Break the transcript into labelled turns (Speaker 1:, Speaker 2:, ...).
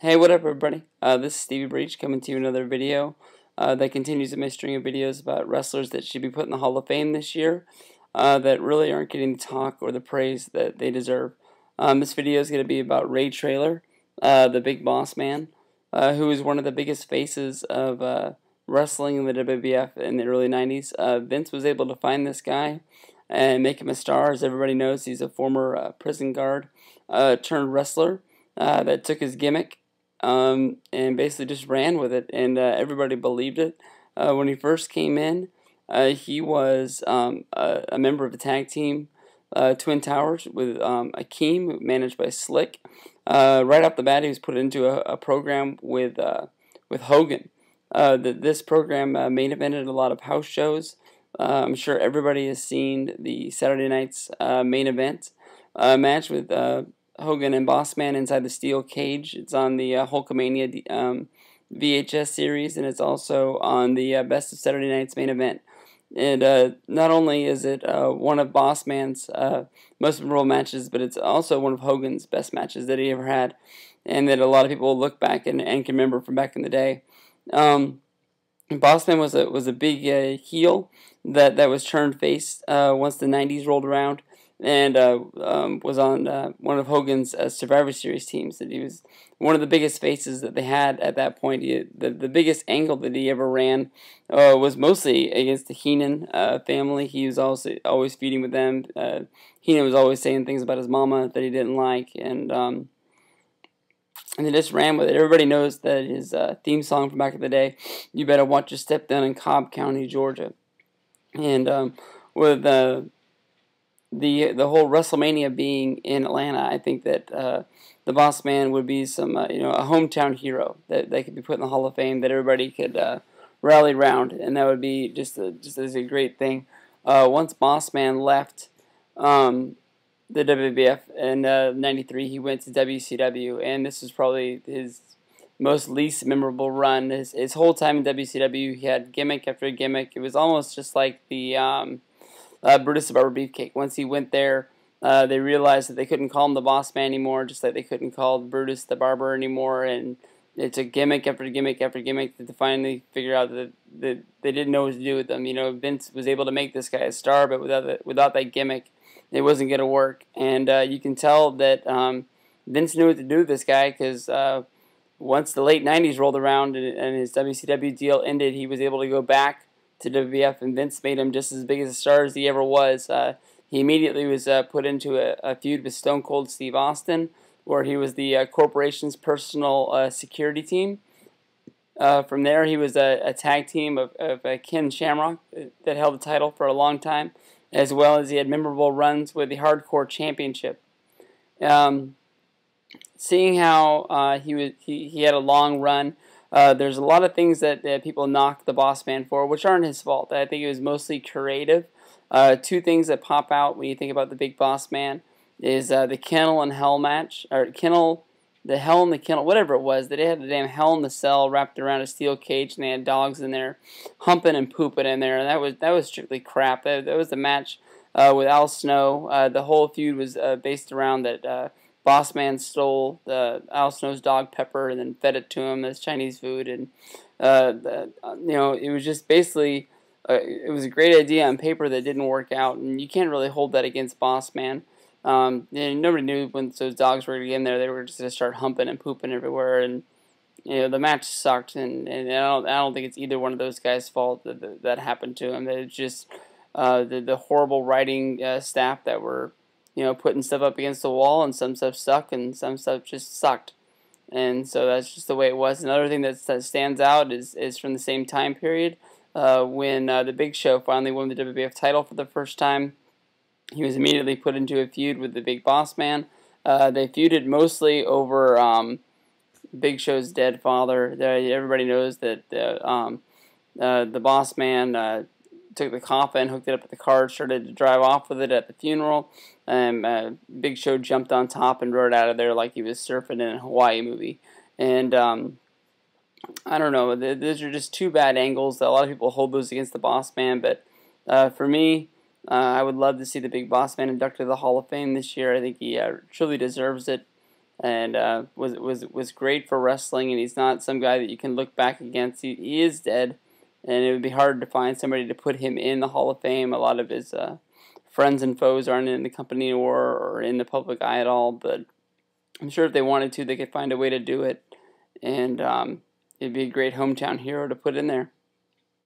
Speaker 1: Hey, what up, everybody? This is Stevie Breach coming to you another video that continues my string of videos about wrestlers that should be put in the Hall of Fame this year that really aren't getting the talk or the praise that they deserve. This video is going to be about Ray Traylor, the Big Boss Man, who was one of the biggest faces of wrestling in the WWF in the early 90s. Vince was able to find this guy and make him a star. As everybody knows, he's a former prison guard turned wrestler that took his gimmick and basically just ran with it, and everybody believed it. When he first came in, he was a member of the tag team Twin Towers with Akeem, managed by Slick. Right off the bat, he was put into a program with Hogan. This program main evented a lot of house shows. I'm sure everybody has seen the Saturday night's main event match with Hogan and Bossman inside the steel cage. It's on the Hulkamania VHS series, and it's also on the Best of Saturday Night's main event. And not only is it one of Bossman's most memorable matches, but it's also one of Hogan's best matches that he ever had, and that a lot of people look back and can remember from back in the day. Bossman was a big heel that was turned face once the 90s rolled around, and was on one of Hogan's Survivor Series teams. That he was one of the biggest faces that they had at that point. The biggest angle that he ever ran was mostly against the Heenan family. He was also always feuding with them. Heenan was always saying things about his mama that he didn't like, and they just ran with it. Everybody knows that his theme song from back in the day, "You Better Watch Your Step" down in Cobb County, Georgia. And with the whole Wrestlemania being in Atlanta, I think that the Boss Man would be some a hometown hero that could be put in the Hall of Fame, that everybody could rally around, and that would be just as a great thing. Once Boss Man left the WWF in '93, he went to WCW, and this was probably his most least memorable run. His whole time in WCW, he had gimmick after gimmick. It was almost just like the Brutus the Barber Beefcake. Once he went there, they realized that they couldn't call him the Boss Man anymore, just like they couldn't call Brutus the Barber anymore, and it took gimmick after gimmick after gimmick to finally figure out that they didn't know what to do with them. Vince was able to make this guy a star, but without that gimmick, it wasn't going to work. And you can tell that Vince knew what to do with this guy, because once the late 90s rolled around and his WCW deal ended, he was able to go back to WWF, and Vince made him just as big as a star as he ever was. He immediately was put into a feud with Stone Cold Steve Austin, where he was the corporation's personal security team. From there, he was a tag team of Ken Shamrock that held the title for a long time, as well as he had memorable runs with the Hardcore Championship. Seeing how he had a long run, there's a lot of things that people knock the Boss Man for, which aren't his fault. I think it was mostly creative. Two things that pop out when you think about the Big Boss Man is the Kennel and Hell match, or the Hell in the Kennel, whatever it was. They had the damn Hell in the Cell wrapped around a steel cage, and they had dogs in there humping and pooping in there, and that was strictly crap. That was the match with Al Snow. The whole feud was based around that Boss Man stole Al Snow's dog Pepper and then fed it to him as Chinese food, and it was just basically it was a great idea on paper that didn't work out, and you can't really hold that against Boss Man. Nobody knew when those dogs were going to get in there; they were just going to start humping and pooping everywhere, and the match sucked. And I don't think it's either one of those guys' fault that happened to him. That it's just the horrible writing staff that were putting stuff up against the wall, and some stuff stuck, and some stuff just sucked. And so that's just the way it was. Another thing that stands out is from the same time period when the Big Show finally won the WWF title for the first time. He was immediately put into a feud with the Big Boss Man. They feuded mostly over Big Show's dead father. Everybody knows that the Boss Man took the coffin, hooked it up with the car, started to drive off with it at the funeral. Big Show jumped on top and rode out of there like he was surfing in a Hawaii movie. And I don't know, those are just two bad angles. A lot of people hold those against the Boss Man, but for me, I would love to see the Big Boss Man inducted to the Hall of Fame this year. I think he truly deserves it. and was great for wrestling. And he's not some guy that you can look back against. He is dead, and it would be hard to find somebody to put him in the Hall of Fame. A lot of his friends and foes aren't in the company or in the public eye at all, but I'm sure if they wanted to, they could find a way to do it, and it'd be a great hometown hero to put in there.